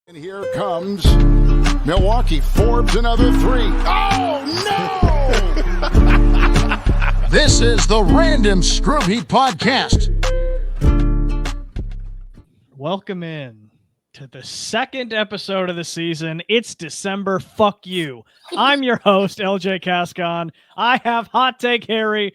And here comes Milwaukee. Forbes another three. Oh, no! This is the Random Screw Heap Podcast. Welcome in to the second episode of the season. It's December. Fuck you. I'm your host, LJ Cascon. I have Hot Take Harry.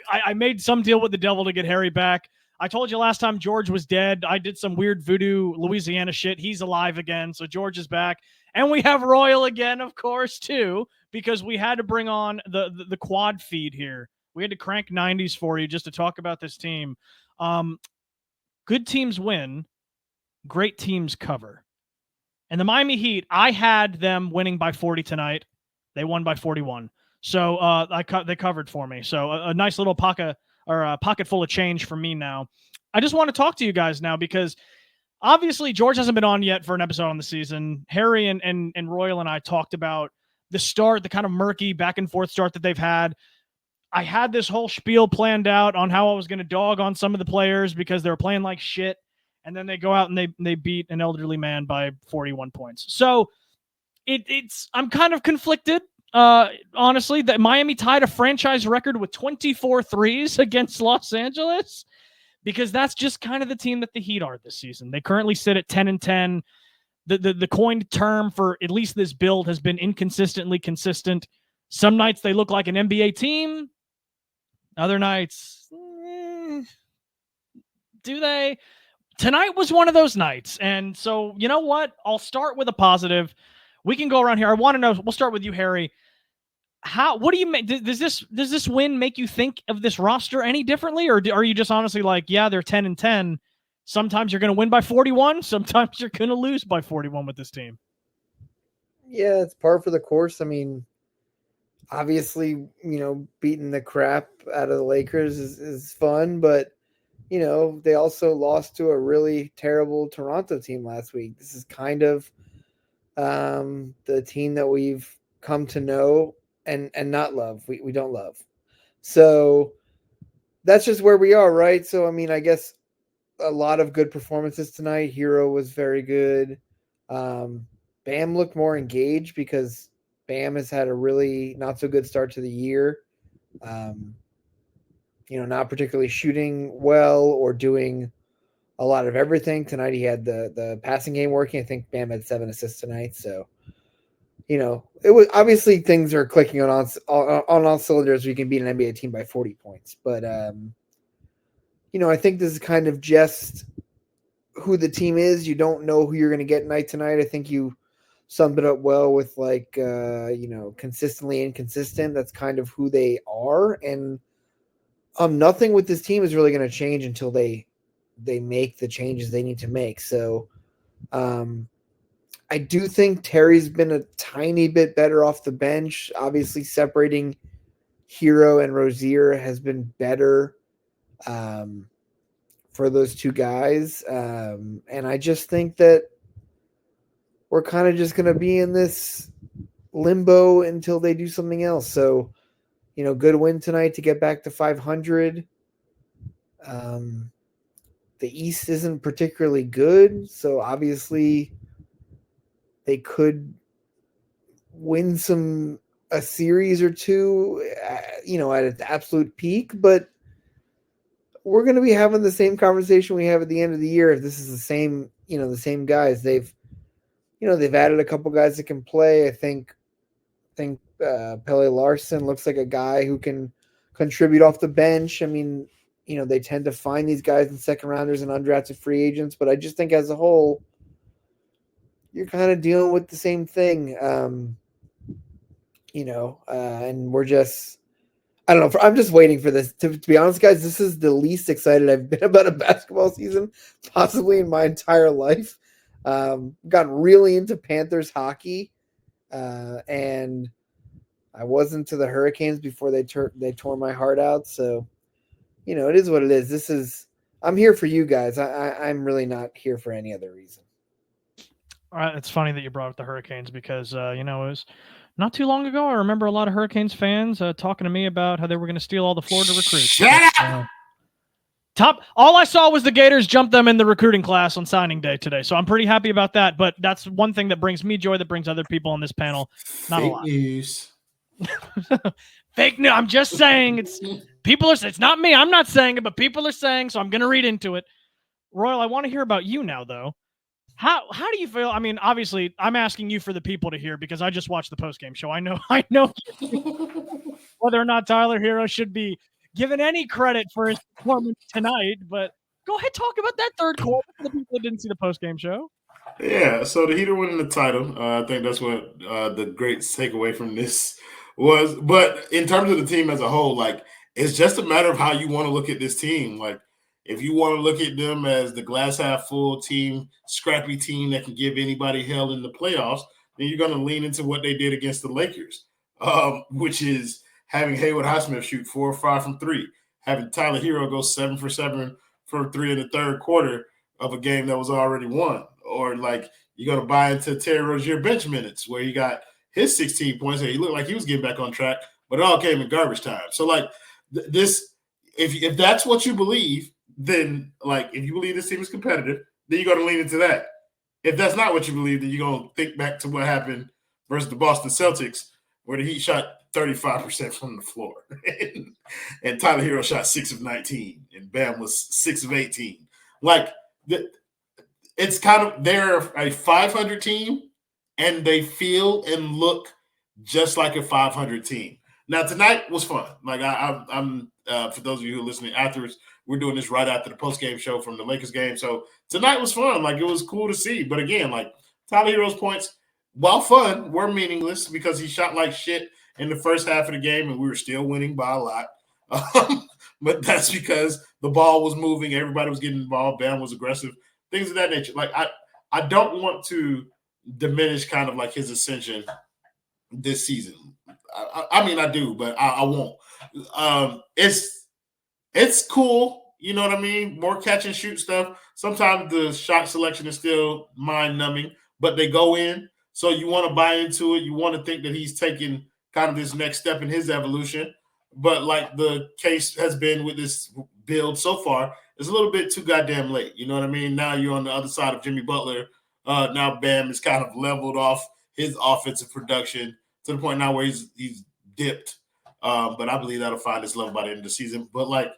I made some deal with the devil to get Harry back. I told you last time George was dead. I did some weird voodoo Louisiana shit. He's alive again, so George is back. And we have Royal again, of course, too, because we had to bring on the quad feed here. We had to crank 90s for you just to talk about this team. Good teams win. Great teams cover. And the Miami Heat, I had them winning by 40 tonight. They won by 41. So they covered for me. So a nice little pocket full of change for me now. I just want to talk to you guys now because obviously George hasn't been on yet for an episode on the season. Harry and Royal and I talked about the start, the kind of murky back and forth start that they've had. I had this whole spiel planned out on how I was going to dog on some of the players because they were playing like shit. And then they go out and they beat an elderly man by 41 points. So I'm kind of conflicted. Honestly, that Miami tied a franchise record with 24 threes against Los Angeles because that's just kind of the team that the Heat are this season. They currently sit at 10-10. The coined term for at least this build has been inconsistently consistent. Some nights they look like an NBA team. Other nights, do they? Tonight was one of those nights. And so, you know what? I'll start with a positive. We can go around here. I want to know, we'll start with you, Harry. What do you make? Does this win make you think of this roster any differently? Or are you just honestly like, yeah, they're 10-10. Sometimes you're going to win by 41. Sometimes you're going to lose by 41 with this team. Yeah, it's par for the course. I mean, obviously, beating the crap out of the Lakers is fun, but, they also lost to a really terrible Toronto team last week. This is kind of the team that we've come to know and not love. We don't love. So that's just where we are, right? So, I mean, I guess a lot of good performances tonight. Herro was very good. Bam looked more engaged because Bam has had a really not so good start to the year. Not particularly shooting well or doing a lot of everything. Tonight he had the passing game working. I think Bam had 7 assists tonight. So, it was obviously things are clicking on all cylinders. We can beat an NBA team by 40 points. But, I think this is kind of just who the team is. You don't know who you're going to get night tonight. I think you summed it up well with consistently inconsistent. That's kind of who they are. And nothing with this team is really going to change until they make the changes they need to make. So I do think Terry's been a tiny bit better off the bench. Obviously, separating Herro and Rozier has been better for those two guys. And I just think that we're kind of just going to be in this limbo until they do something else. So, good win tonight to get back to 500. The East isn't particularly good, so obviously they could win a series or two, at its absolute peak, but we're going to be having the same conversation we have at the end of the year if this is the same guys. They've added a couple guys that can play. I think Pele Larson looks like a guy who can contribute off the bench. I mean, they tend to find these guys in second rounders and undrafted free agents, but I just think as a whole, you're kind of dealing with the same thing. And we're just, I don't know. I'm just waiting for this. To be honest, guys, this is the least excited I've been about a basketball season, possibly in my entire life. Got really into Panthers hockey, and I was into the Hurricanes before they tore my heart out. So, it is what it is. I'm here for you guys. I'm really not here for any other reason. All right, it's funny that you brought up the Hurricanes because, it was not too long ago. I remember a lot of Hurricanes fans talking to me about how they were going to steal all the Florida recruits. Shut up! All I saw was the Gators jump them in the recruiting class on signing day today. So I'm pretty happy about that. But that's one thing that brings me joy, that brings other people on this panel not a lot. News. Fake news. I'm just saying it's not me. I'm not saying it, but people are saying, so I'm going to read into it. Royal, I want to hear about you now, though. How do you feel? I mean, obviously, I'm asking you for the people to hear because I just watched the postgame show. I know whether or not Tyler Herro should be given any credit for his performance tonight, but go ahead, talk about that third quarter for the people that didn't see the postgame show. Yeah, so the Heater winning the title, I think that's what the great takeaway from this was. But in terms of the team as a whole, like, it's just a matter of how you want to look at this team. Like, if you want to look at them as the glass half full team, scrappy team that can give anybody hell in the playoffs, then you're going to lean into what they did against the Lakers, which is having Haywood Highsmith shoot 4 or 5 from 3, having Tyler Herro go 7 for 7 for 3 in the third quarter of a game that was already won. Or like you're going to buy into Terry Rozier bench minutes where he got his 16 points and he looked like he was getting back on track, but it all came in garbage time. So like this, if that's what you believe, then like if you believe this team is competitive, then you're going to lean into that. If that's not what you believe, then you're going to think back to what happened versus the Boston Celtics where the Heat shot 35% from the floor. And Tyler Herro shot 6 of 19 and Bam was 6 of 18. Like it's kind of, they're a 500 team and they feel and look just like a 500 team. Now tonight was fun. Like I'm for those of you who are listening afterwards, we're doing this right after the post-game show from the Lakers game. So tonight was fun. Like it was cool to see. But again, like Tyler Herro's points, while fun, were meaningless because he shot like shit in the first half of the game and we were still winning by a lot. But that's because the ball was moving. Everybody was getting involved. Bam was aggressive. Things of that nature. Like I don't want to diminish kind of like his ascension this season. I mean, I do, but I won't. It's cool. You know what I mean? More catch and shoot stuff. Sometimes the shot selection is still mind numbing, but they go in. So you want to buy into it. You want to think that he's taking kind of this next step in his evolution. But like the case has been with this build so far, it's a little bit too goddamn late. You know what I mean? Now you're on the other side of Jimmy Butler. Now Bam is kind of leveled off his offensive production to the point now where he's dipped. But I believe that'll find its level by the end of the season. But like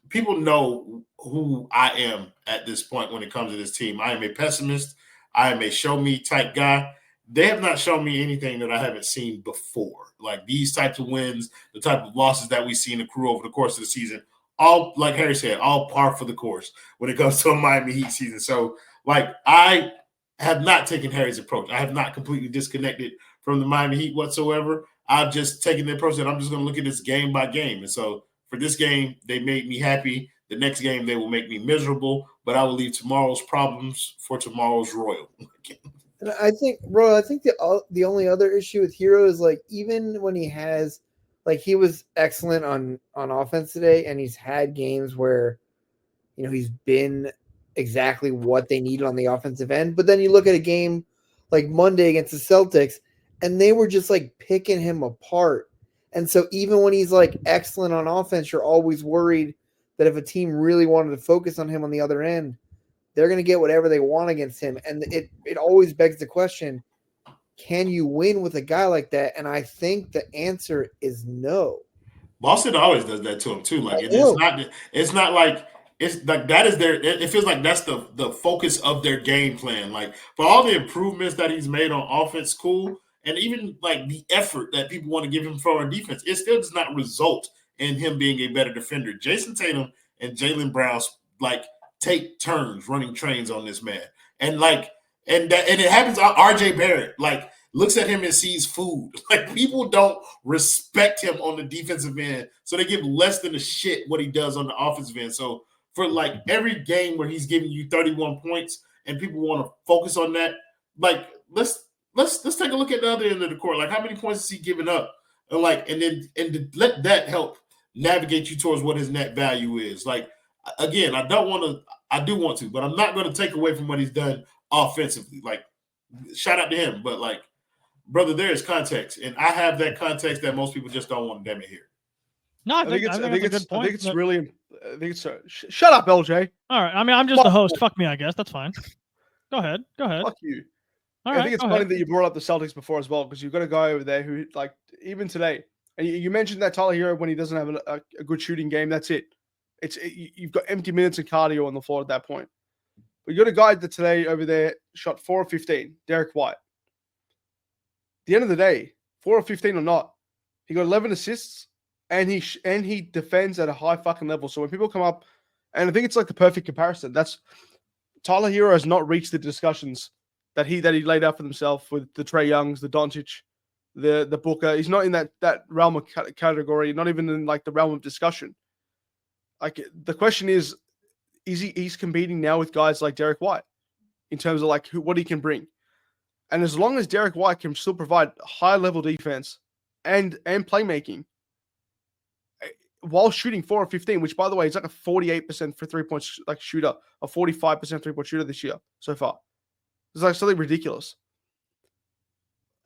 people know who I am at this point when it comes to this team. I am a pessimist. I am a show me type guy. They have not shown me anything that I haven't seen before. Like these types of wins, the type of losses that we see in the crew over the course of the season, all, like Harry said, all par for the course when it comes to a Miami Heat season. So, like, I have not taken Harry's approach. I have not completely disconnected from the Miami Heat whatsoever. I've just taken the approach that I'm just going to look at this game by game. And so for this game, they made me happy. The next game, they will make me miserable. But I will leave tomorrow's problems for tomorrow's Royal. And I think, bro, the only other issue with Herro is like even when he has, like he was excellent on offense today, and he's had games where, you know, he's been exactly what they needed on the offensive end. But then you look at a game like Monday against the Celtics, and they were just like picking him apart. And so even when he's like excellent on offense, you're always worried that if a team really wanted to focus on him on the other end, they're going to get whatever they want against him. And it always begs the question, can you win with a guy like that? And I think the answer is no. Boston always does that to him too. Like it's not like it's like that is their, it feels like that's the focus of their game plan. Like for all the improvements that he's made on offense, cool. And even like the effort that people want to give him for on defense, it still does not result in him being a better defender. Jason Tatum and Jaylen Brown like take turns running trains on this man. And like, and it happens. RJ Barrett like looks at him and sees food. Like people don't respect him on the defensive end, so they give less than a shit what he does on the offensive end. So for like every game where he's giving you 31 points and people want to focus on that, like let's take a look at the other end of the court. Like how many points is he giving up? And like and to let that help navigate you towards what his net value is. Like again, I do want to, but I'm not going to take away from what he's done offensively. Like shout out to him, but like brother, there is context, and I have that context that most people just don't want to damn it here. No, I think it's really I think it's shut up, LJ. All right. I mean, I'm just the host. Fuck me, I guess. That's fine. Go ahead. Fuck you. All I right, think it's go funny ahead. that you brought up the Celtics before as well, because you've got a guy over there who, like, even today, and you mentioned that Tyler Herro, when he doesn't have a good shooting game, that's it. You've got empty minutes and cardio on the floor at that point. But you got a guy that today over there shot 4 of 15, Derek White. At the end of the day, 4 of 15 or not, he got 11 assists, and he defends at a high fucking level. So when people come up, and I think it's like the perfect comparison. That's Tyler Herro has not reached the discussions that he laid out for himself with the Trae Youngs, the Doncic, the Booker. He's not in that realm of category, not even in like the realm of discussion. Like the question is he's competing now with guys like Derek White in terms of like what he can bring. And as long as Derek White can still provide high level defense and playmaking while shooting 4 of 15, which by the way is like a 48% for 3-point like shooter, a 45% 3-point shooter this year so far. It's like something ridiculous.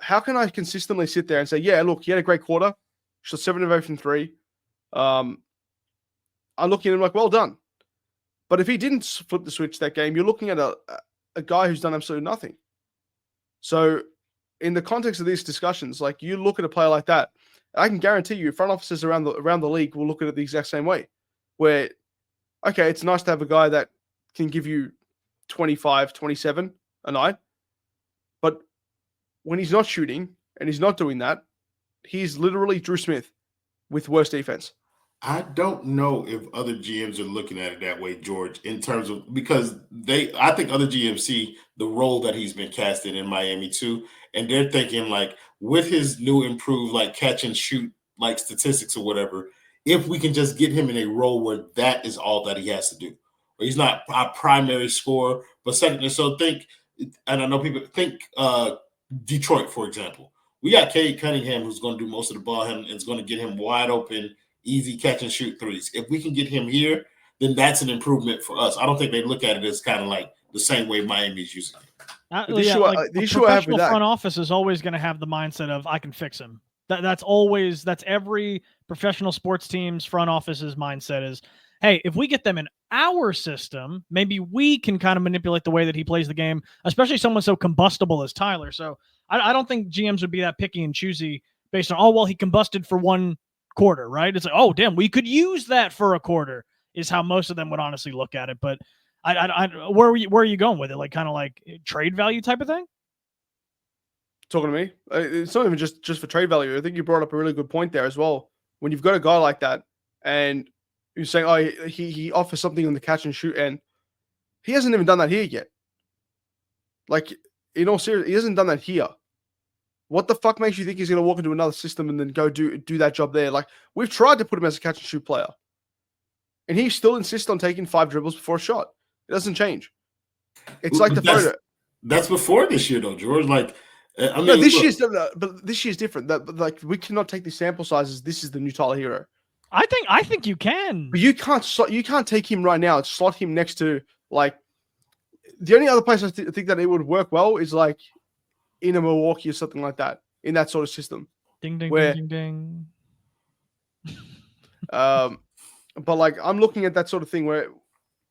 How can I consistently sit there and say, yeah, look, he had a great quarter, shot 7 of 8 from 3. I'm looking at him like, well done. But if he didn't flip the switch that game, you're looking at a guy who's done absolutely nothing. So in the context of these discussions, like you look at a player like that, I can guarantee you front offices around the league will look at it the exact same way, where, okay, it's nice to have a guy that can give you 25, 27 a night, but when he's not shooting and he's not doing that, he's literally Drew Smith with worse defense. I don't know if other GMs are looking at it that way, George, in terms of because I think other GMs see the role that he's been casting in Miami too, and they're thinking like with his new improved like catch and shoot like statistics or whatever, if we can just get him in a role where that is all that he has to do, where he's not a primary scorer, but secondary. So think, and I know people think Detroit, for example, we got Cade Cunningham who's going to do most of the ball and it's going to get him wide open, easy catch and shoot threes. If we can get him here, then that's an improvement for us. I don't think they look at it as kind of like the same way Miami's using it. The issue I have with that, front office is always going to have the mindset of I can fix him. That's every professional sports team's front office's mindset is, hey, if we get them in our system, maybe we can kind of manipulate the way that he plays the game, especially someone so combustible as Tyler. So I don't think GMs would be that picky and choosy based on, oh, well, he combusted for one quarter, right? It's like, oh, damn, we could use that for a quarter is how most of them would honestly look at it. But where are you going with it? Like kind of like trade value type of thing? Talking to me, it's not even just for trade value. I think you brought up a really good point there as well. When you've got a guy like that and you're saying, oh, he offers something on the catch and shoot end, he hasn't even done that here yet. Like, in all seriousness, he hasn't done that here. What the fuck makes you think he's going to walk into another system and then go do that job there? Like, we've tried to put him as a catch and shoot player, and he still insists on taking 5 dribbles before a shot. It doesn't change. It's like the photo. That's before this year, though, George. Like, I mean, no, this year's different. Like, we cannot take these sample sizes. This is the new Tyler Herro. I think you can. But you can't take him right now and slot him next to, like, the only other place I think that it would work well is like in a Milwaukee or something like that, in that sort of system. Ding ding ding ding ding. But like I'm looking at that sort of thing where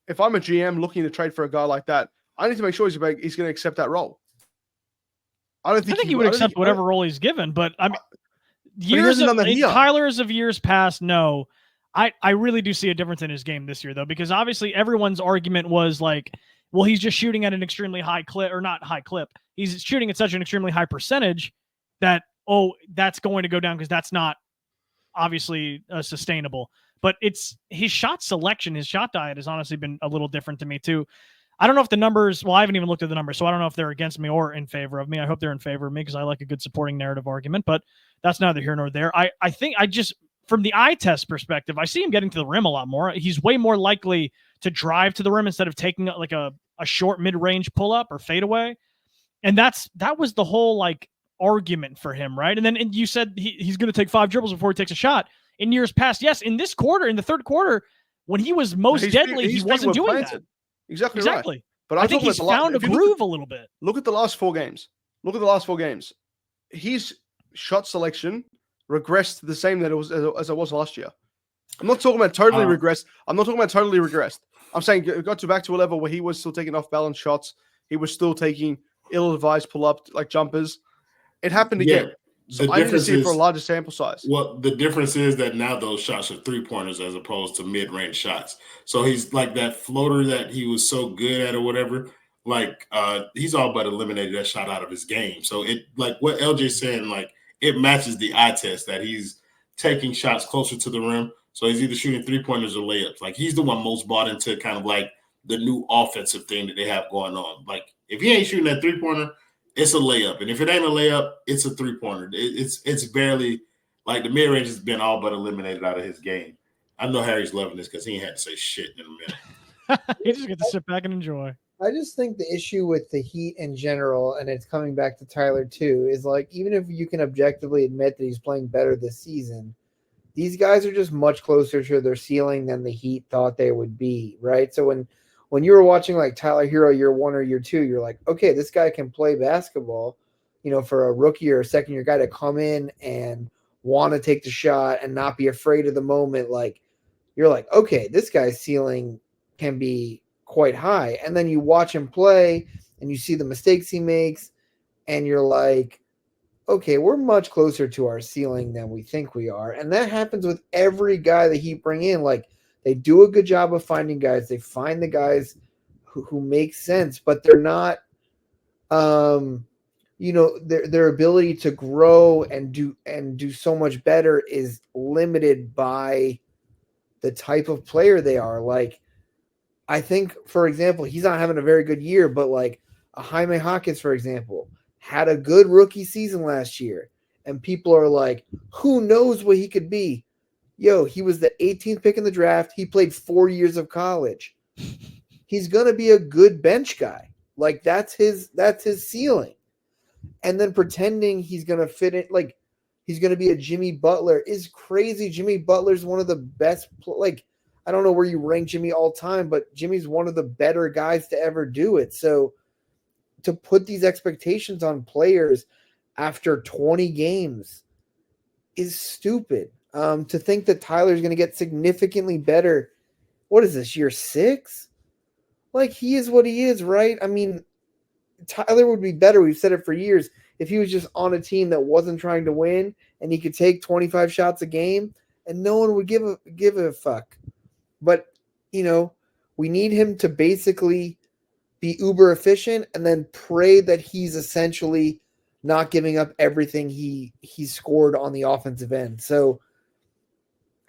if I'm a GM looking to trade for a guy like that, I need to make sure he's going to accept that role. I think he would accept whatever role he's given, but I mean, Tyler's of years past, no. I really do see a difference in his game this year, though, because obviously everyone's argument was like, well, he's just shooting at an extremely high clip, or not high clip. He's shooting at such an extremely high percentage that, oh, that's going to go down because that's not obviously sustainable. But it's his shot selection, his shot diet has honestly been a little different to me, too. I don't know if the numbers, well, I haven't even looked at the numbers, so I don't know if they're against me or in favor of me. I hope they're in favor of me because I like a good supporting narrative argument, but that's neither here nor there. I think from the eye test perspective, I see him getting to the rim a lot more. He's way more likely to drive to the rim instead of taking like a short mid-range pull-up or fadeaway. And that was the whole like argument for him, right? And then you said he's going to take 5 dribbles before he takes a shot. In years past, yes, in this quarter, in the third quarter, when he was most deadly, he wasn't doing that. Exactly. Right. But I think he's found a groove a little bit. Look at the last 4 games. His shot selection regressed the same as it was last year. I'm not talking about totally regressed. I'm saying it got back to a level where he was still taking off balance shots. He was still taking ill-advised pull-up like jumpers. It happened again. So I need to see it for a larger sample size. Well, the difference is that now those shots are 3-pointers as opposed to mid-range shots. So he's like that floater that he was so good at or whatever. Like he's all but eliminated that shot out of his game. So it like what LJ's saying, like it matches the eye test that he's taking shots closer to the rim. So he's either shooting 3-pointers or layups. Like he's the one most bought into kind of like the new offensive thing that they have going on. Like if he ain't shooting that 3-pointer, it's a layup. And if it ain't a layup, it's a 3-pointer. It's barely like the mid-range has been all but eliminated out of his game. I know Harry's loving this because he ain't had to say shit in a minute. He just get to sit back and enjoy. I just think the issue with the Heat in general, and it's coming back to Tyler too, is like even if you can objectively admit that he's playing better this season, these guys are just much closer to their ceiling than the Heat thought they would be, right? So when you were watching like Tyler Herro year 1 or year 2, you're like, okay, this guy can play basketball, for a rookie or a second-year guy to come in and want to take the shot and not be afraid of the moment. Like you're like, okay, this guy's ceiling can be quite high. And then you watch him play and you see the mistakes he makes and you're like, okay, we're much closer to our ceiling than we think we are. And that happens with every guy that he bring in. Like they do a good job of finding guys. They find the guys who make sense, but they're not, their ability to grow and do so much better is limited by the type of player they are. Like, I think, for example, he's not having a very good year, but like a Jaime Hawkins, for example, had a good rookie season last year. And people are like, who knows what he could be? Yo, he was the 18th pick in the draft. He played 4 years of college. He's going to be a good bench guy. Like that's his ceiling. And then pretending he's going to fit in, like he's going to be a Jimmy Butler is crazy. Jimmy Butler's one of the best, I don't know where you rank Jimmy all time, but Jimmy's one of the better guys to ever do it. So to put these expectations on players after 20 games is stupid. To think that Tyler's going to get significantly better. What is this, year 6? Like he is what he is, right? I mean, Tyler would be better. We've said it for years. If he was just on a team that wasn't trying to win and he could take 25 shots a game and no one would give a fuck. But, we need him to basically be uber efficient and then pray that he's essentially not giving up everything he scored on the offensive end. So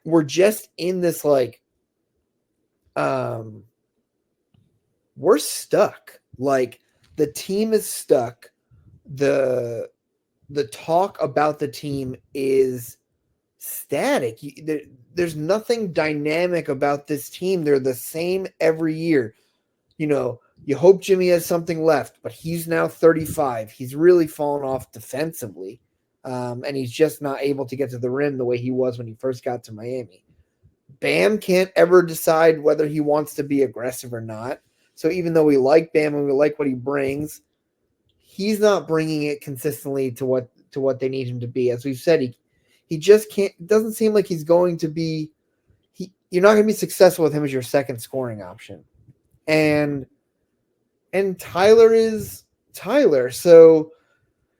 we're just in this we're stuck. Like the team is stuck. The talk about the team is static. There's nothing dynamic about this team. They're the same every year. You hope Jimmy has something left, but he's now 35. He's really fallen off defensively, and he's just not able to get to the rim the way he was when he first got to Miami. Bam can't ever decide whether he wants to be aggressive or not. So even though we like Bam and we like what he brings, he's not bringing it consistently to what they need him to be. As we've said, he just can't. It doesn't seem like he's going to be. You're not going to be successful with him as your second scoring option, and Tyler is Tyler. So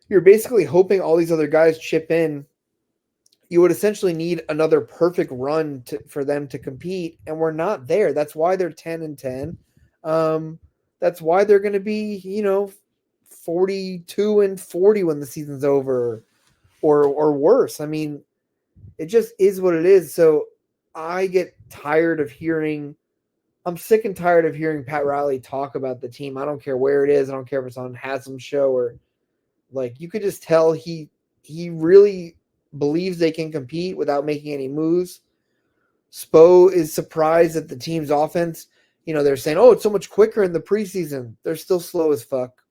you're basically hoping all these other guys chip in. You would essentially need another perfect run for them to compete, and we're not there. That's why they're 10-10. That's why they're going to be 42-40 when the season's over, or worse. I mean, it just is what it is. So I get tired of hearing. I'm sick and tired of hearing Pat Riley talk about the team. I don't care where it is. I don't care if it's on Haslam's show or you could just tell he really believes they can compete without making any moves. Spo is surprised at the team's offense. They're saying, oh, it's so much quicker in the preseason. They're still slow as fuck.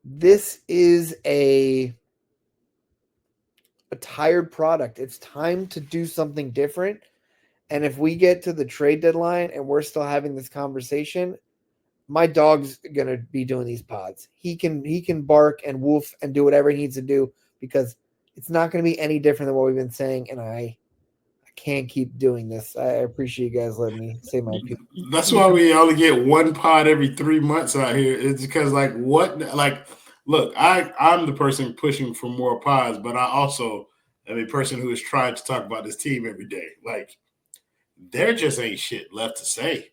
This is a tired product. It's time to do something different. And if we get to the trade deadline and we're still having this conversation, my dog's going to be doing these pods. He can bark and woof and do whatever he needs to do because it's not going to be any different than what we've been saying. And I can't keep doing this. I appreciate you guys letting me say my piece. That's why we only get one pod every 3 months out here. It's because look, I'm the person pushing for more pods, but I also am a person who is trying to talk about this team every day. Like, there just ain't shit left to say.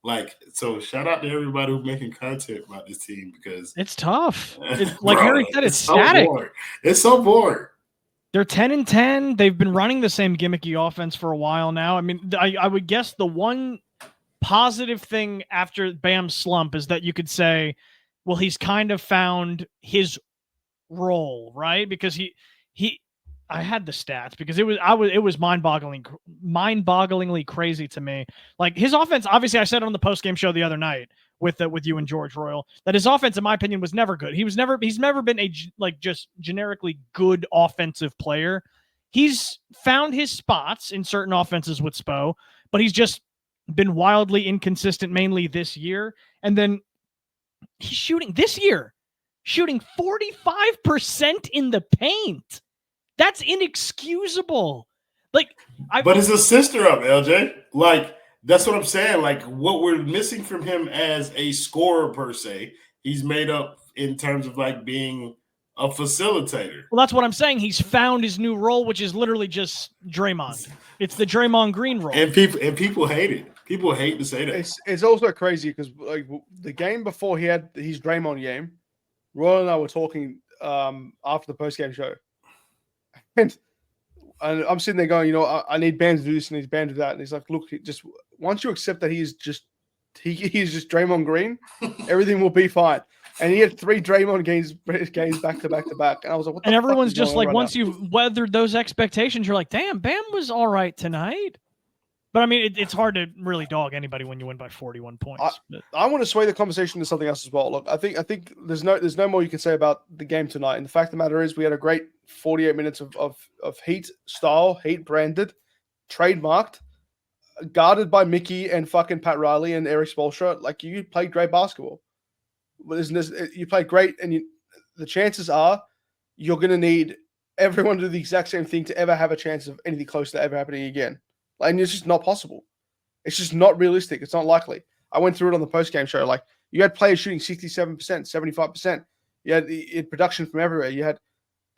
Like, so shout out to everybody who's making content about this team because it's tough. Like Harry said, it's static. It's so boring. They're 10-10. They've been running the same gimmicky offense for a while now. I mean, I would guess the one positive thing after Bam's slump is that you could say, well, he's kind of found his role, right? Because I had the stats because it was mind-bogglingly crazy to me. Like his offense, obviously, I said on the post-game show the other night with you and George Royal that his offense, in my opinion, was never good. He's never been a just generically good offensive player. He's found his spots in certain offenses with Spo, but he's just been wildly inconsistent, mainly this year. And then he's shooting 45% in the paint. That's inexcusable. But it's a sister up, LJ. Like, that's what I'm saying. Like, what we're missing from him as a scorer per se, he's made up in terms of like being a facilitator. Well, that's what I'm saying. He's found his new role, which is literally just Draymond. It's the Draymond Green role. And people hate it. People hate to say that. It's also crazy because like the game before he had his Draymond game, Roy and I were talking after the post-game show. And I'm sitting there going, I need Bam to do this and need Bam to do that. And he's like, look, just once you accept that he's just Draymond Green, everything will be fine. And he had 3 Draymond games back to back to back. And I was like, what the and fuck everyone's is going just on like, right once now? you've weathered those expectations, you're like, damn, Bam was all right tonight. But I mean, it's hard to really dog anybody when you win by 41 points. I want to sway the conversation to something else as well. Look, I think there's no more you can say about the game tonight. And the fact of the matter is, we had a great 48 minutes of Heat style, Heat branded, trademarked, guarded by Mickey and fucking Pat Riley and Eric Spoelstra. Like, you played great basketball. You played great, and the chances are you're going to need everyone to do the exact same thing to ever have a chance of anything close to ever happening again. And it's just not possible. It's just not realistic. It's not likely. I went through it on the post-game show. Like, you had players shooting 67%, 75%. You had production from everywhere. You had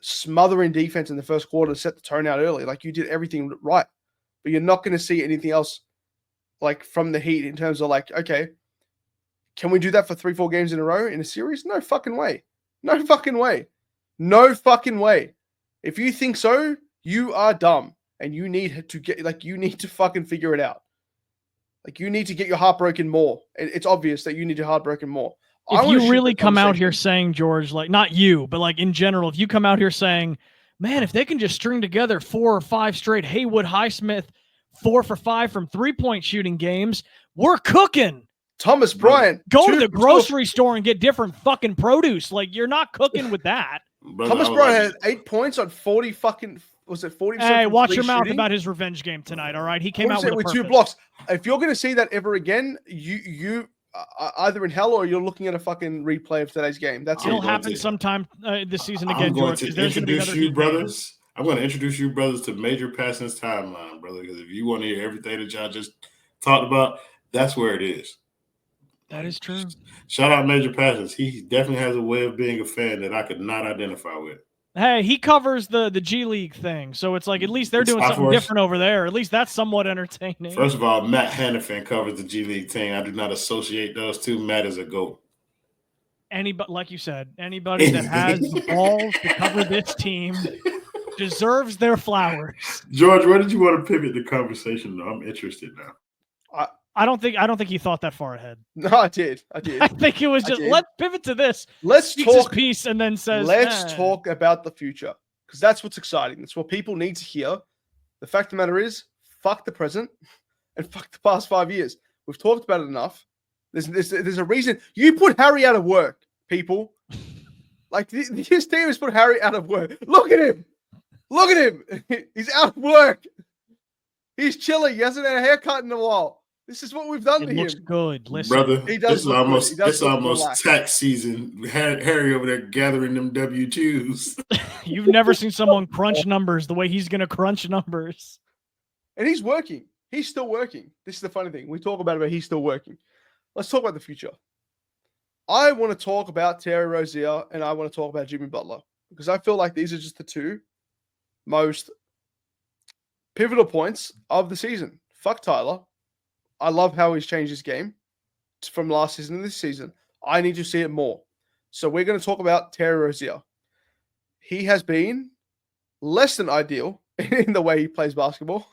smothering defense in the first quarter to set the tone out early. Like, you did everything right. But you're not going to see anything else like from the Heat in terms of like, okay, can we do that for 3-4 games in a row in a series? No fucking way. No fucking way. No fucking way. If you think so, you are dumb. And you need to fucking figure it out. Like, you need to get your heart broken more. It's obvious that you need your heart broken more. If you really come out here saying, George, like, not you, but like in general, if you come out here saying, man, if they can just string together 4 or 5 straight Haywood Highsmith 4 for 5 from 3-point shooting games, we're cooking. Thomas Bryant. Go to the grocery store and get different fucking produce. Like, you're not cooking with that. Thomas Bryant had 8 points on 40 fucking... Was it 40%? Hey, watch your mouth about his revenge game tonight, all right? He came out with 2 blocks. If you're going to see that ever again, you either in hell or you're looking at a fucking replay of today's game. It'll happen sometime this season again, George. I'm going to introduce you brothers. I'm going to introduce you brothers to Major Passing's timeline, brother, because if you want to hear everything that y'all just talked about, that's where it is. That is true. Shout out Major Passings. He definitely has a way of being a fan that I could not identify with. Hey, he covers the G League thing, so it's like at least they're doing something different over there. At least that's somewhat entertaining. First of all, Matt Hannafin covers the G League team. I do not associate those two. Matt is a GOAT. Anybody, like you said, anybody that has the balls to cover this team deserves their flowers. George, where did you want to pivot the conversation? Though? I'm interested now. I don't think you thought that far ahead. No, I did. I think it was just let's pivot to this. Let's talk his piece and then says let's talk about the future, because that's what's exciting. That's what people need to hear. The fact of the matter is, fuck the present and fuck the past 5 years. We've talked about it enough. There's a reason you put Harry out of work, people. Like his team has put Harry out of work. Look at him. Look at him. He's out of work. He's chilling. He hasn't had a haircut in a while. This is what we've done to him. It looks good. Listen, brother. He does It's almost tax season. Harry over there gathering them W-2s. You've never seen someone crunch numbers the way he's going to crunch numbers. And he's working. He's still working. This is the funny thing. We talk about it, but he's still working. Let's talk about the future. I want to talk about Terry Rozier and I want to talk about Jimmy Butler because I feel like these are just the two most pivotal points of the season. Fuck Tyler. I love how he's changed his game from last season to this season. I need to see it more. So we're going to talk about Terry Rozier. He has been less than ideal in the way he plays basketball.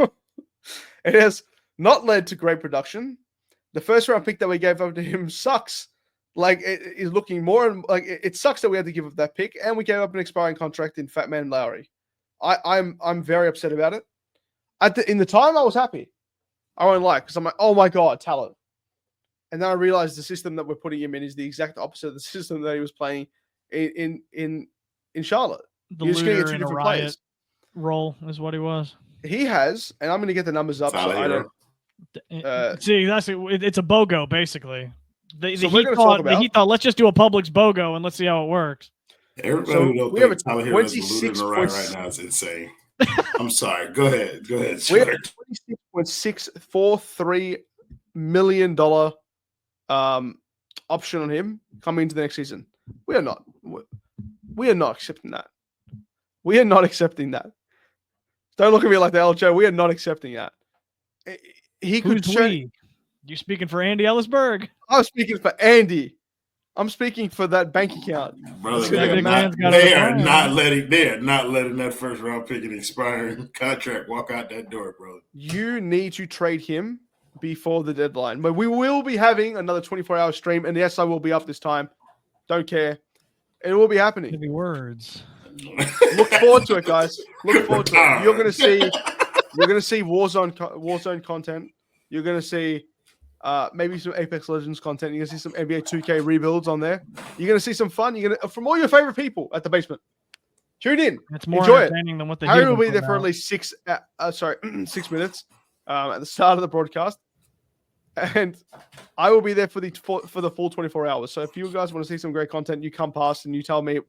It has not led to great production. The first round pick that we gave up to him sucks. Like, it is looking more and like it sucks that we had to give up that pick, and we gave up an expiring contract in Fat Man Lowry. I'm very upset about it. In the time, I was happy. I won't lie, because I'm like, oh my god, talent. And then I realized the system that we're putting him in is the exact opposite of the system that he was playing in Charlotte. The You're just going to looter get two in a different riot players. role is what he was. He has, and I'm going to get the numbers up. So I don't. See, it's a BOGO basically. So we're gonna talk about. He thought, let's just do a Publix BOGO and let's see how it works. Everybody So who don't we have think a Tyler Herro is the looter in the right 26 now is insane. I'm sorry. Go ahead. We have George. a $26.43 million option on him coming into the next season. We are not accepting that. We are not accepting that. Don't look at me like that, LJ. We are not accepting that. He could. You speaking for Andy Ellisberg? I'm speaking for Andy. I'm speaking for that bank account. Brother, They they are not letting that first round pick and expiring contract walk out that door, bro. You need to trade him before the deadline. But we will be having another 24-hour stream, and yes, I will be up this time. Don't care. It will be happening. Maybe words. Look forward to it, guys. Look forward to it. You're gonna see Warzone content. You're gonna see maybe some Apex Legends content. You're gonna see some NBA 2K rebuilds on there. You're gonna see some fun. You're gonna from all your favorite people at the basement. Tune in. It's more Enjoy entertaining than what the Harry will be there for at least 6 minutes at the start of the broadcast, and I will be there for the full 24 hours. So if you guys want to see some great content, you come past and you tell me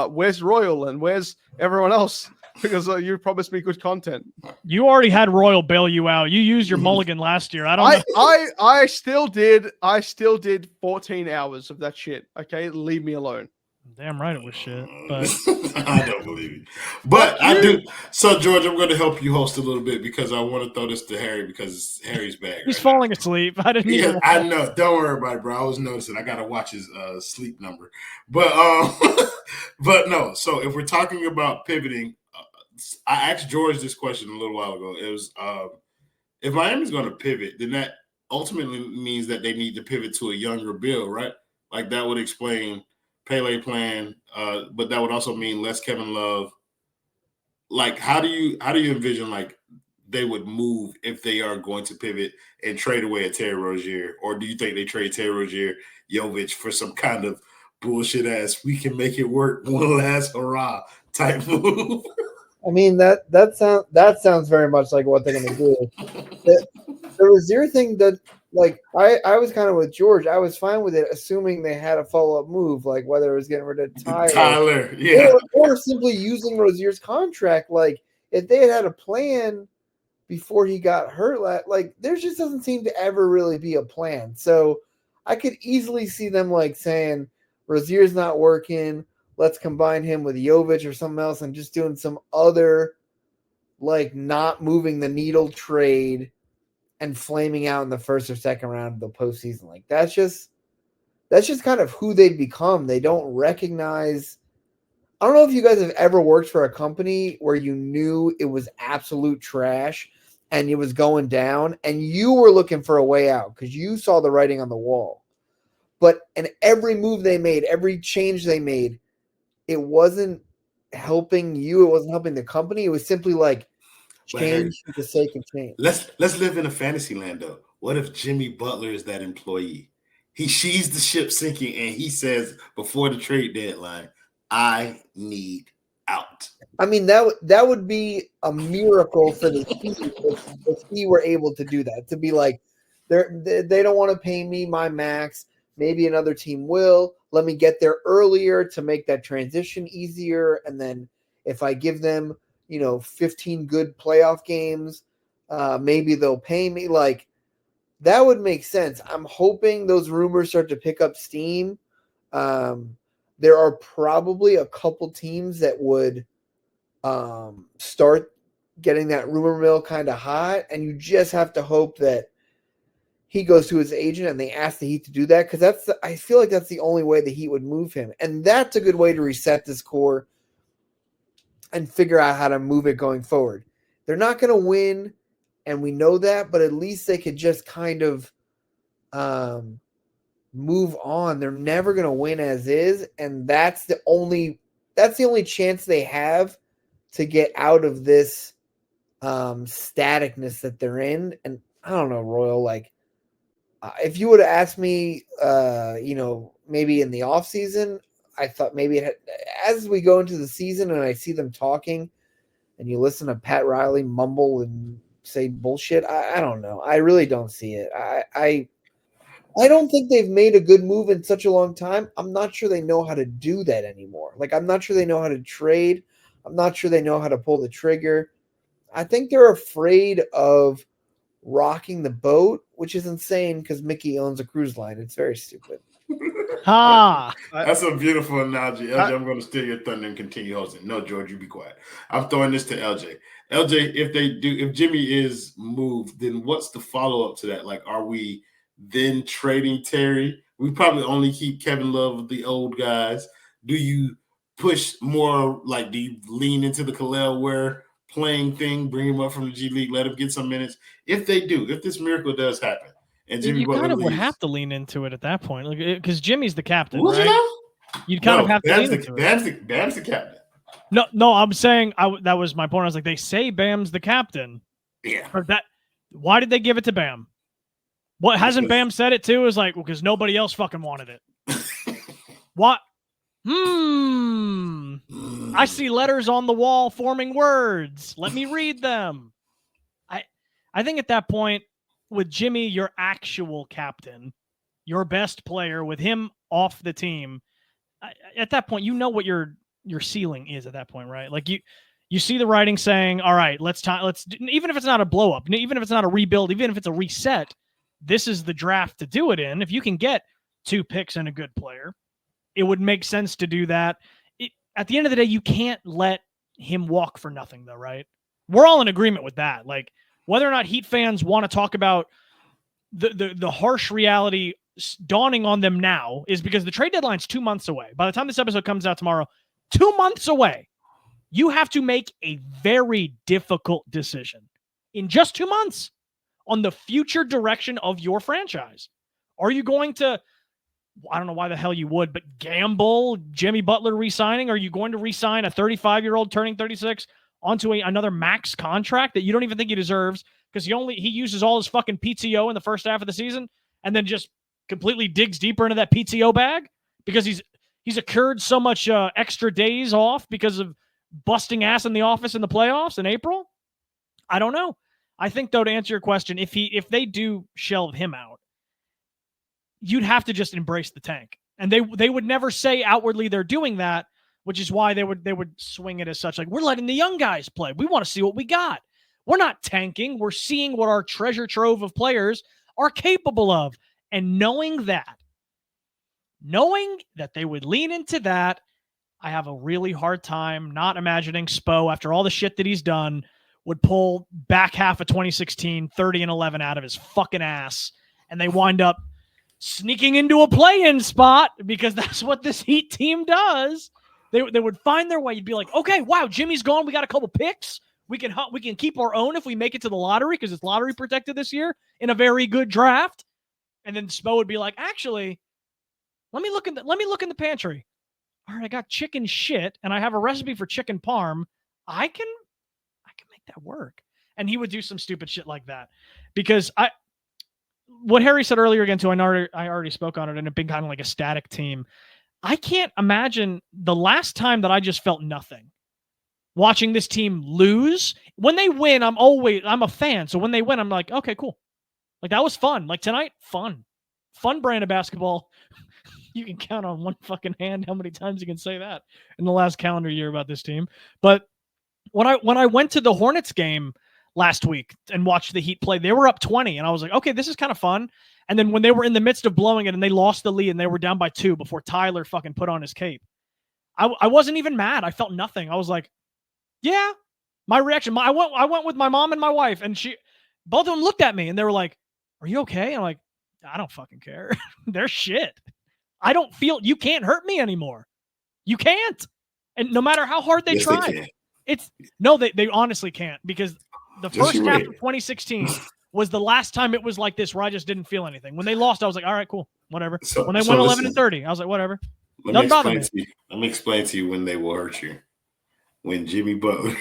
where's Royal and where's everyone else, because you promised me good content. You already had Royal bail you out. You used your mulligan last year. I don't know. I still did 14 hours of that shit. Okay, leave me alone. Damn right it was shit. But I don't believe you. But I do. So George, I'm going to help you host a little bit because I want to throw this to Harry because Harry's back. He's falling asleep. I didn't even. I know. Don't worry about it, bro. I was noticing. I got to watch his sleep number. But but no. So if we're talking about pivoting, I asked George this question a little while ago. It was if Miami's going to pivot, then that ultimately means that they need to pivot to a younger Bill, right? Like that would explain Pele plan, but that would also mean less Kevin Love. Like, how do you envision like they would move if they are going to pivot and trade away a Terry Rozier, or do you think they trade Terry Rozier, Jovic for some kind of bullshit ass we can make it work one last hurrah type move? I mean that sounds very much like what they're going to do. The Rozier thing that. Like, I was kind of with George. I was fine with it, assuming they had a follow-up move, like whether it was getting rid of Tyler, yeah. Or simply using Rozier's contract. Like, if they had a plan before he got hurt, like, there just doesn't seem to ever really be a plan. So I could easily see them, like, saying, Rozier's not working, let's combine him with Jovic or something else and just doing some other, like, not moving the needle trade and flaming out in the first or second round of the postseason. Like that's just kind of who they've become. They don't recognize. I don't know if you guys have ever worked for a company where you knew it was absolute trash and it was going down and you were looking for a way out because you saw the writing on the wall. But in every move they made, every change they made, it wasn't helping you. It wasn't helping the company. It was simply like, change for the sake of change. Let's live in a fantasy land though. What if Jimmy Butler is that employee? He sees the ship sinking and he says before the trade deadline, I need out. I mean that would be a miracle for the team if he were able to do that. To be like, they don't want to pay me my max. Maybe another team will. Let me get there earlier to make that transition easier. And then if I give them 15 good playoff games, Maybe they'll pay me. Like, that would make sense. I'm hoping those rumors start to pick up steam. There are probably a couple teams that would start getting that rumor mill kind of hot, and you just have to hope that he goes to his agent and they ask the Heat to do that, because I feel like that's the only way the Heat would move him, and that's a good way to reset this core and figure out how to move it going forward. They're not going to win, and we know that, but at least they could just kind of move on. They're never going to win as is, and that's the only chance they have to get out of this staticness that they're in. And I don't know, Royal, like, if you would have asked me, maybe in the offseason, I thought maybe as we go into the season and I see them talking and you listen to Pat Riley mumble and say bullshit, I don't know. I really don't see it. I don't think they've made a good move in such a long time. I'm not sure they know how to do that anymore. Like, I'm not sure they know how to trade. I'm not sure they know how to pull the trigger. I think they're afraid of rocking the boat, which is insane because Mickey owns a cruise line. It's very stupid. That's a beautiful analogy. LJ, I'm going to steal your thunder and continue hosting. No, George, you be quiet. I'm throwing this to LJ. LJ, if Jimmy is moved, then what's the follow-up to that? Like, are we then trading Terry? We probably only keep Kevin Love, the old guys. Do you push more, like, do you lean into the Khalil Ware playing thing, bring him up from the G League, let him get some minutes? If this miracle does happen, and Jimmy you Butler kind of leaves, would have to lean into it at that point, because Jimmy's the captain, would right? you know? You'd kind of have to lean into it. Bam's the captain. No, I'm saying that was my point. I was like, they say Bam's the captain. Yeah. Why did they give it to Bam? What hasn't Bam said it too? Is like, well, because nobody else fucking wanted it. What? I see letters on the wall forming words. Let me read them. I think at that point, with Jimmy, your actual captain, your best player, with him off the team, at that point, you know what your ceiling is at that point, right? Like, you see the writing saying, all right, let's even if it's not a blow up, even if it's not a rebuild, even if it's a reset, this is the draft to do it in. If you can get 2 picks and a good player, it would make sense to do that. At the end of the day, you can't let him walk for nothing, though, right? We're all in agreement with that. Like, whether or not Heat fans want to talk about the harsh reality dawning on them now is because the trade deadline's 2 months away. By the time this episode comes out tomorrow, 2 months away, you have to make a very difficult decision in just 2 months on the future direction of your franchise. Are you going to, I don't know why the hell you would, but gamble Jimmy Butler re-signing? Are you going to re-sign a 35-year-old turning 36 onto another max contract that you don't even think he deserves because he uses all his fucking PTO in the first half of the season and then just completely digs deeper into that PTO bag because he's accrued so much extra days off because of busting ass in the office in the playoffs in April? I don't know. I think, though, to answer your question, if they do shelve him out, you'd have to just embrace the tank. And they would never say outwardly they're doing that, which is why they would swing it as such. Like, we're letting the young guys play. We want to see what we got. We're not tanking. We're seeing what our treasure trove of players are capable of. And knowing that they would lean into that, I have a really hard time not imagining Spo, after all the shit that he's done, would pull back half of 2016, 30-11 out of his fucking ass. And they wind up sneaking into a play-in spot because that's what this Heat team does. They would find their way. You'd be like, okay, wow, Jimmy's gone. We got a couple picks. We can keep our own if we make it to the lottery because it's lottery protected this year in a very good draft. And then Spo would be like, actually, let me look in the pantry. All right, I got chicken shit and I have a recipe for chicken parm. I can make that work. And he would do some stupid shit like that because what Harry said earlier again too, I already spoke on it, and it being kind of like a static team. I can't imagine the last time that I just felt nothing watching this team lose. When they win, I'm a fan. So when they win, I'm like, okay, cool. Like, that was fun. Like, tonight, fun brand of basketball. You can count on one fucking hand how many times you can say that in the last calendar year about this team. But when I went to the Hornets game last week and watched the Heat play. They were up 20, and I was like, okay, this is kind of fun. And then when they were in the midst of blowing it and they lost the lead and they were down by 2 before Tyler fucking put on his cape, I wasn't even mad. I felt nothing. I was like, yeah, my reaction. I went with my mom and my wife, and both of them looked at me and they were like, are you okay? And I'm like, I don't fucking care. They're shit. I don't feel, you can't hurt me anymore. You can't. And no matter how hard they try, they honestly can't, because the first half of 2016 was the last time it was like this where I just didn't feel anything. When they lost, I was like, all right, cool, whatever. When they went 11-30, I was like, whatever. Let me explain to you when they will hurt you. When Jimmy Butler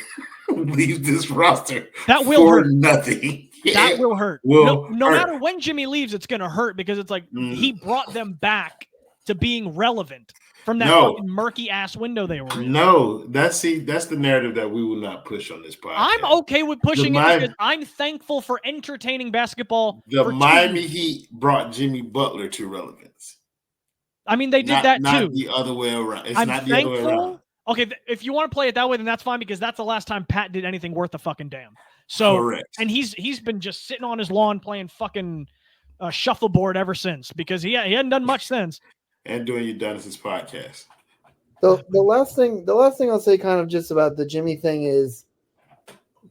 leaves this roster, that will hurt. Nothing. That will hurt. No matter when Jimmy leaves, it's going to hurt, because it's like he brought them back to being relevant from that fucking murky ass window they were in. No, that's the narrative that we will not push on this podcast. I'm okay with pushing it because I'm thankful for entertaining basketball. The Miami Heat brought Jimmy Butler to relevance. I mean, they did that too. Not the other way around. It's not the other way around. Okay, if you want to play it that way, then that's fine, because that's the last time Pat did anything worth a fucking damn. So, correct. And he's been just sitting on his lawn playing fucking shuffleboard ever since, because he hadn't done much since. And doing Udonis's podcast. The last thing I'll say, kind of just about the Jimmy thing, is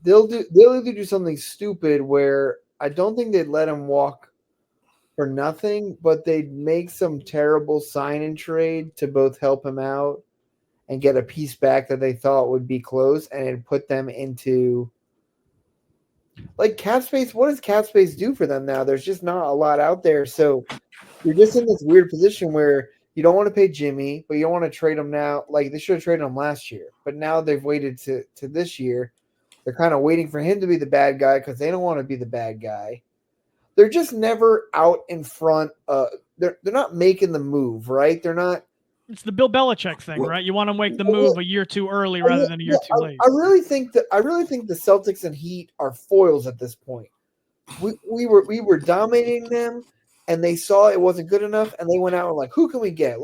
they'll either do something stupid where I don't think they'd let him walk for nothing, but they'd make some terrible sign and trade to both help him out and get a piece back that they thought would be close, and it put them into like cap space. What does cap space do for them now? There's just not a lot out there. So you're just in this weird position where you don't want to pay Jimmy, but you don't want to trade him now. Like, they should have traded him last year, but now they've waited to this year. They're kind of waiting for him to be the bad guy because they don't want to be the bad guy. They're just never out in front. They're not making the move, right? They're not. It's the Bill Belichick thing, right? You want to make the move a year too early rather than a year too late. I really think the Celtics and Heat are foils at this point. We were dominating them, and they saw it wasn't good enough, and they went out and like, who can we get?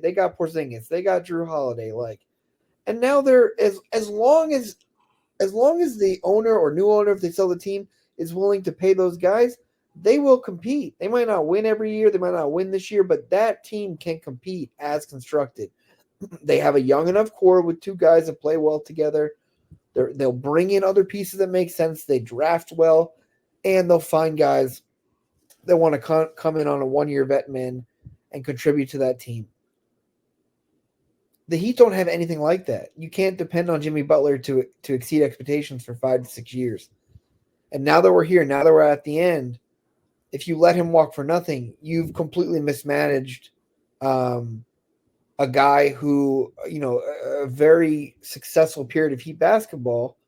They got Porzingis, they got Drew Holiday, and now they're as long as the owner or new owner, if they sell the team, is willing to pay those guys, they will compete. They might not win every year. They might not win this year, but that team can compete as constructed. They have a young enough core with 2 guys that play well together. They'll bring in other pieces that make sense. They draft well, and they'll find guys that want to come in on a 1-year vet min and contribute to that team. The Heat don't have anything like that. You can't depend on Jimmy Butler to exceed expectations for 5 to 6 years. And now that we're here, now that we're at the end, if you let him walk for nothing, you've completely mismanaged a guy who, a very successful period of Heat basketball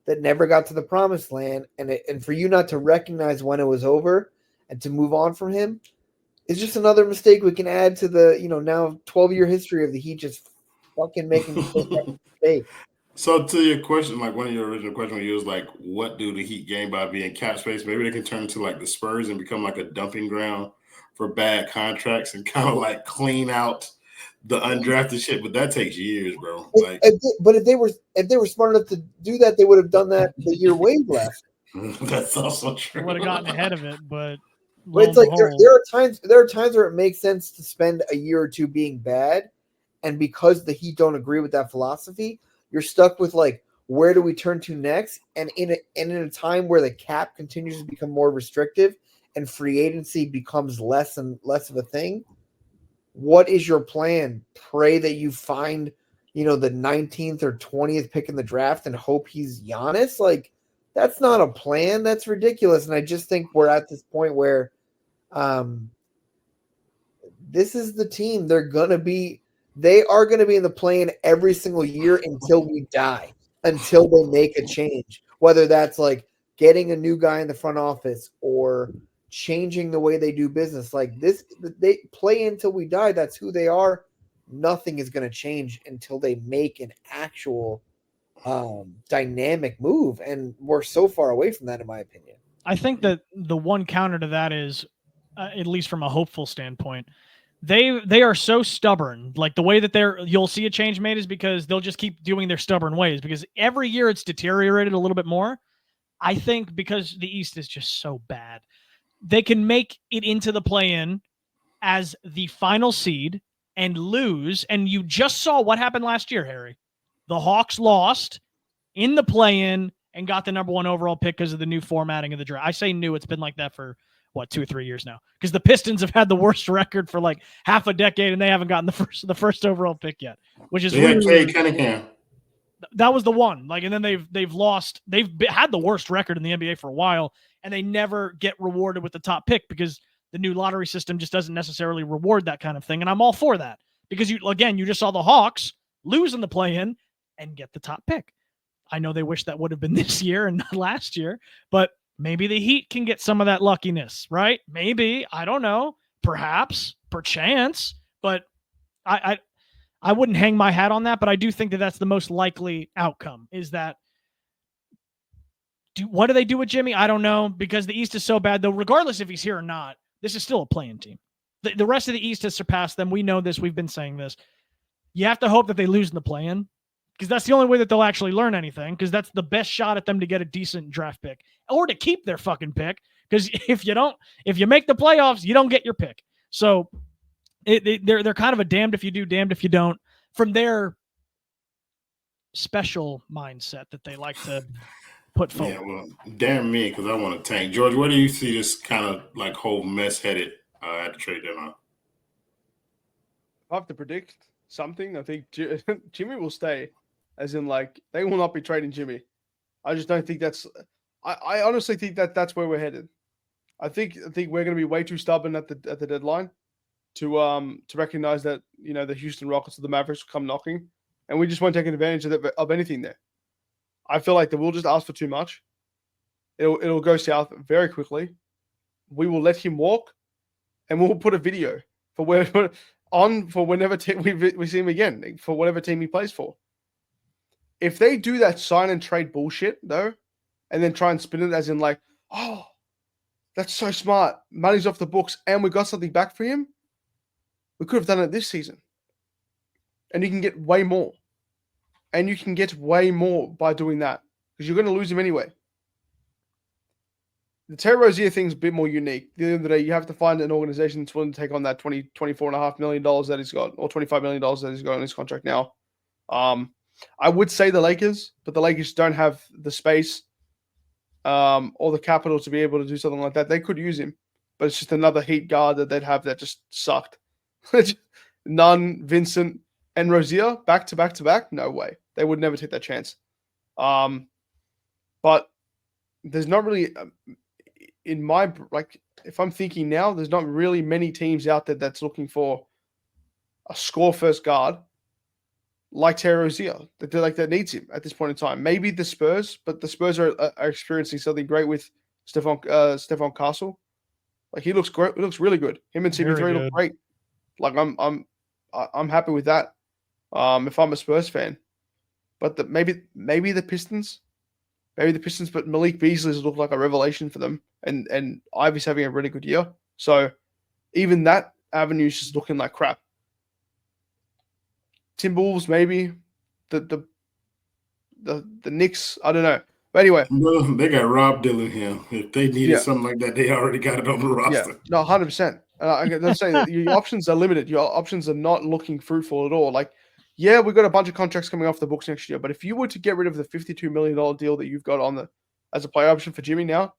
that never got to the promised land. And for you not to recognize when it was over and to move on from him is just another mistake we can add to the, now 12-year history of the Heat just fucking making mistake. So to your question, like one of your original questions, when you was like, what do the Heat gain by being cap space? Maybe they can turn into like the Spurs and become like a dumping ground for bad contracts and kind of like clean out the undrafted shit. But that takes years, bro. Like, but if they were smart enough to do that, they would have done that the year Wade left. That's also true. Would have gotten ahead of it, but it's like there are times where it makes sense to spend a year or two being bad, and because the Heat don't agree with that philosophy, you're stuck with like, where do we turn to next? And in a time where the cap continues to become more restrictive and free agency becomes less and less of a thing, what is your plan? Pray that you find, the 19th or 20th pick in the draft and hope he's Giannis? Like, that's not a plan. That's ridiculous. And I just think we're at this point where this is the team. They are going to be in the play-in every single year until we die, until they make a change, whether that's like getting a new guy in the front office or changing the way they do business. Like this, they play until we die. That's who they are. Nothing is going to change until they make an actual dynamic move. And we're so far away from that, in my opinion. I think that the one counter to that is, at least from a hopeful standpoint, they are so stubborn. Like the way that you'll see a change made is because they'll just keep doing their stubborn ways, because every year it's deteriorated a little bit more. I think because the East is just so bad, they can make it into the play-in as the final seed and lose. And you just saw what happened last year, Harry. The Hawks lost in the play-in and got the number 1 overall pick because of the new formatting of the draft. I say new. It's been like that for, 2 or 3 years now? Because the Pistons have had the worst record for like half a decade, and they haven't gotten the first overall pick yet, which is they really, had Cade Cunningham. That was the one. Like, and then they've lost. They've had the worst record in the NBA for a while, and they never get rewarded with the top pick because the new lottery system just doesn't necessarily reward that kind of thing. And I'm all for that because you just saw the Hawks lose in the play-in and get the top pick. I know they wish that would have been this year and not last year, but maybe the Heat can get some of that luckiness, right? Maybe, I don't know, perhaps, perchance, but I wouldn't hang my hat on that, but I do think that that's the most likely outcome is that what do they do with Jimmy? I don't know, because the East is so bad, though, regardless if he's here or not, this is still a play-in team. The rest of the East has surpassed them. We know this. We've been saying this. You have to hope that they lose in the play-in, because that's the only way that they'll actually learn anything, because that's the best shot at them to get a decent draft pick or to keep their fucking pick, because if you make the playoffs, you don't get your pick. So they're kind of a damned if you do, damned if you don't from their special mindset that they like to put forward. Yeah, well, damn me, because I want to tank. George, where do you see this kind of like whole mess headed at the trade deadline? I have to predict something. I think Jimmy will stay, as in like they will not be trading Jimmy. I just don't think that's. I honestly think that that's where we're headed. I think we're going to be way too stubborn at the deadline to recognize that the Houston Rockets or the Mavericks will come knocking, and we just won't take advantage of anything there. I feel like that we'll just ask for too much. It'll go south very quickly. We will let him walk, and we'll put a video for whenever we see him again, for whatever team he plays for. If they do that sign and trade bullshit though, and then try and spin it as in like, oh, that's so smart, money's off the books, and we got something back for him, we could have done it this season, and you can get way more. And you can get way more by doing that because you're going to lose him anyway. The Terry Rozier thing's a bit more unique. At the end of the day, you have to find an organization that's willing to take on that $24.5 million that he's got, or $25 million that he's got in his contract now. I would say the Lakers, but the Lakers don't have the space or the capital to be able to do something like that. They could use him, but it's just another Heat guard that they'd have that just sucked. Nunn, Vincent, and Rozier back to back to back? No way. They would never take that chance. But there's not really, in my, like, if I'm thinking now, there's not really many teams out there that's looking for a score first guard like Terry Rozier that needs him at this point in time. Maybe the Spurs, but the Spurs are experiencing something great with Stephon Castle. Like, he looks great. He looks really good. Him and CP3 look great. Like, I'm happy with that. If I'm a Spurs fan, but maybe the Pistons, but Malik Beasley's looked like a revelation for them, and Ivy's having a really good year. So even that avenue's just looking like crap. Timberwolves, maybe the Knicks, I don't know. But anyway, no, they got Rob Dillingham. If they needed something like that, they already got it on the roster. Yeah, no, 100%. I'm saying that your options are limited. Your options are not looking fruitful at all. Like, yeah, we've got a bunch of contracts coming off the books next year, but if you were to get rid of the $52 million deal that you've got on as a player option for Jimmy now,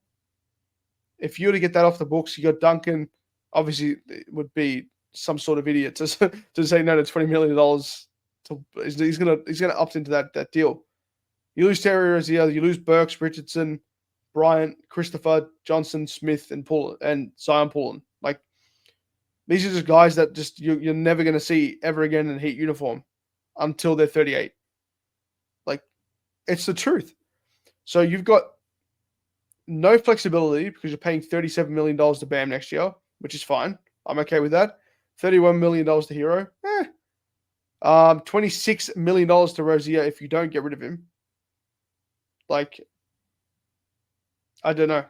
if you were to get that off the books, you got Duncan. Obviously, it would be some sort of idiot to say no to $20 million. He's gonna opt into that deal. You lose Terry Rozier, you lose Burks, Richardson, Bryant, Christopher, Johnson, Smith, and Zion Pullen. Like, these are just guys that just you're never going to see ever again in a Heat uniform until they're 38. Like, it's the truth. So you've got no flexibility because you're paying $37 million to Bam next year, which is fine. I'm okay with that. $31 million to Herro. $26 million to Rozier if you don't get rid of him. Like, I don't know.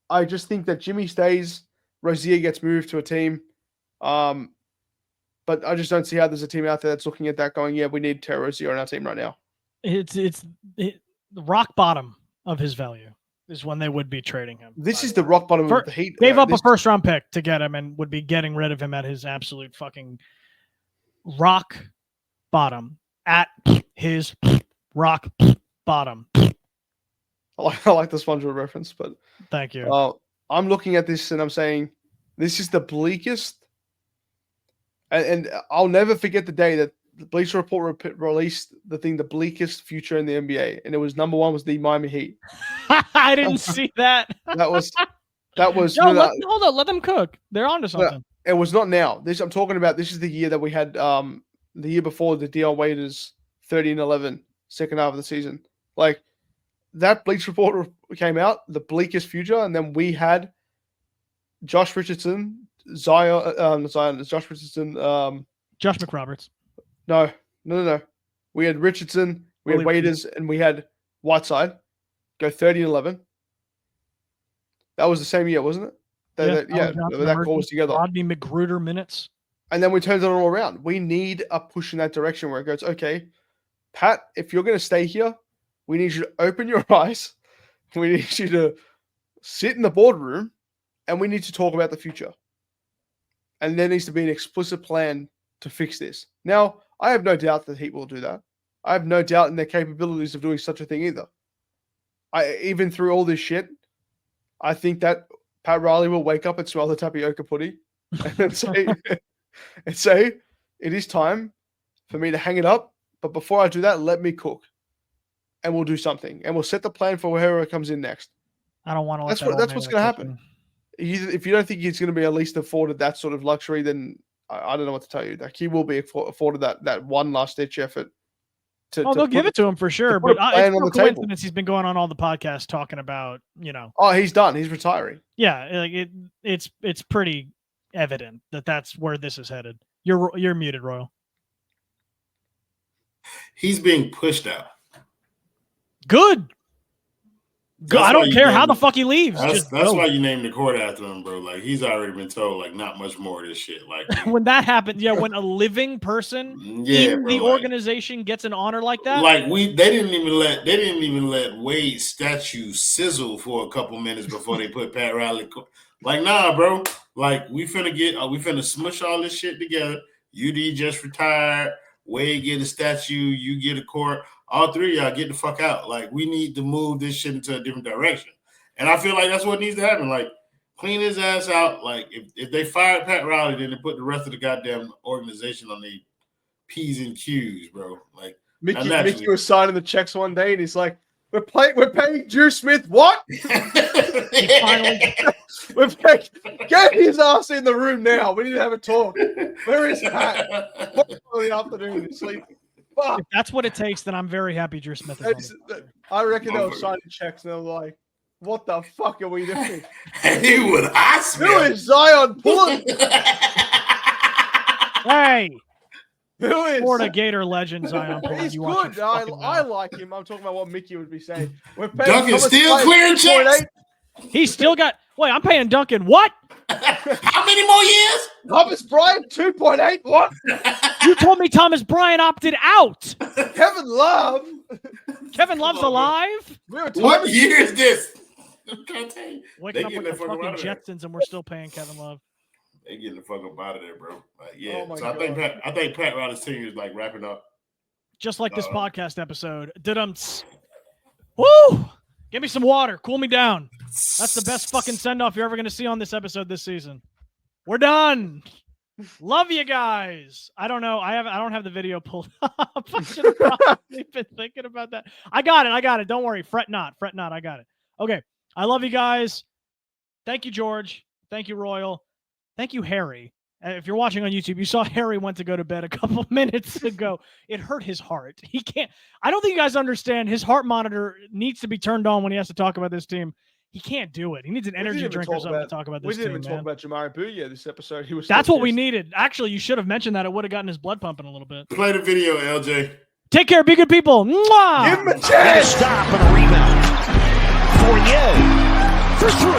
I just think that Jimmy stays, Rozier gets moved to a team. But I just don't see how there's a team out there that's looking at that going, yeah, we need Terry Rozier on our team right now. It's rock bottom of his value is when they would be trading him. This is the rock bottom of the Heat. Gave up a first-round pick to get him and would be getting rid of him at his absolute fucking rock bottom. At his rock bottom. I like the SpongeBob reference, but thank you. I'm looking at this and I'm saying this is the bleakest. And I'll never forget the day that the Bleacher Report released the bleakest future in the NBA, and it was number 1 was the Miami Heat. I didn't see that. That was. Hold on, let them cook. They're onto something. It was not now. I'm talking about. This is the year that we had the year before the Dion Waiters 30-11 second half of the season. Like that Bleacher Report came out, the bleakest future, and then we had Josh Richardson, Josh Richardson, Josh McRoberts. No. We had Richardson, we had Waiters, and we had Whiteside go 30-11. That was the same year, wasn't it? That call was together. Rodney McGruder minutes. And then we turned it all around. We need a push in that direction where it goes, okay, Pat, if you're going to stay here, we need you to open your eyes. We need you to sit in the boardroom, and we need to talk about the future. And there needs to be an explicit plan to fix this. Now, I have no doubt that Heat will do that. I have no doubt in their capabilities of doing such a thing either. Even through all this shit, I think that Pat Riley will wake up and smell the tapioca pudding and say, it is time for me to hang it up. But before I do that, let me cook. And we'll do something. And we'll set the plan for whoever comes in next. I don't want to That's what's going to happen. If you don't think he's going to be at least afforded that sort of luxury, then I don't know what to tell you. Like he will be afforded that one last ditch effort. They'll give it to him for sure. But it's no coincidence he's been going on all the podcasts talking about, Oh, he's done. He's retiring. Yeah, like it's pretty evident that that's where this is headed. You're muted, Royal. He's being pushed out. Good. I don't care how the fuck he leaves. That's why you named the court after him, bro. Like he's already been told, like not much more of this shit. Like when that happens, when a living person in the organization gets an honor like that, like they didn't even let Wade's statue sizzle for a couple minutes before they put Pat Riley. Like nah, bro. Like we finna smush all this shit together. UD just retired. Wade get a statue. You get a court. All three of y'all get the fuck out. Like, we need to move this shit into a different direction. And I feel like that's what needs to happen. Like, clean his ass out. Like, if they fired Pat Riley, then they put the rest of the goddamn organization on the P's and Q's, bro. Like, Mickey was signing the checks one day, and he's like, we're paying Drew Smith what? Get his ass in the room now. We need to have a talk. Where is Pat? What the afternoon? He's sleeping. Fuck. If that's what it takes, then I'm very happy Drew Smith is I reckon they were signing checks and they were like, what the fuck are we doing? Hey, what I smell. Who is Zion Pullen? Hey. Who is Florida Gator legend Zion Pullen? He's good. I like him. I'm talking about what Mickey would be saying. Duncan still clearing checks. He's still got. Wait, I'm paying Duncan what? How many more years? Thomas Bryant 2.8. What? You told me Thomas Bryant opted out. Kevin Love. Kevin Love's alive. What year is this? I'm trying to tell you. Waking up with the fucking Jetsons and we're still paying Kevin Love. They getting the fuck up out of there, bro. Like, Oh my God. I think Pat Riley's tenure is like wrapping up. Just like this podcast episode. Woo! Give me some water. Cool me down. That's the best fucking send-off you're ever going to see on this episode this season. We're done. Love you guys. I don't know. I don't have the video pulled up. I should have probably been thinking about that. I got it. Don't worry. Fret not. I got it. Okay. I love you guys. Thank you, George. Thank you, Royal. Thank you, Harry. If you're watching on YouTube, you saw Harry went to go to bed a couple minutes ago. It hurt his heart. He can't. I don't think you guys understand. His heart monitor needs to be turned on when he has to talk about this team. He can't do it. He needs an energy drink or something to talk about this team. We didn't even talk about Jamari Bouye this episode. That's what we needed. Actually, you should have mentioned that. It would have gotten his blood pumping a little bit. Play the video, LJ. Take care. Be good people. Mwah! Give him a chance. Stop and a rebound. Fournier for three.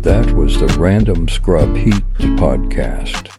That was the Random Scrub Heat podcast.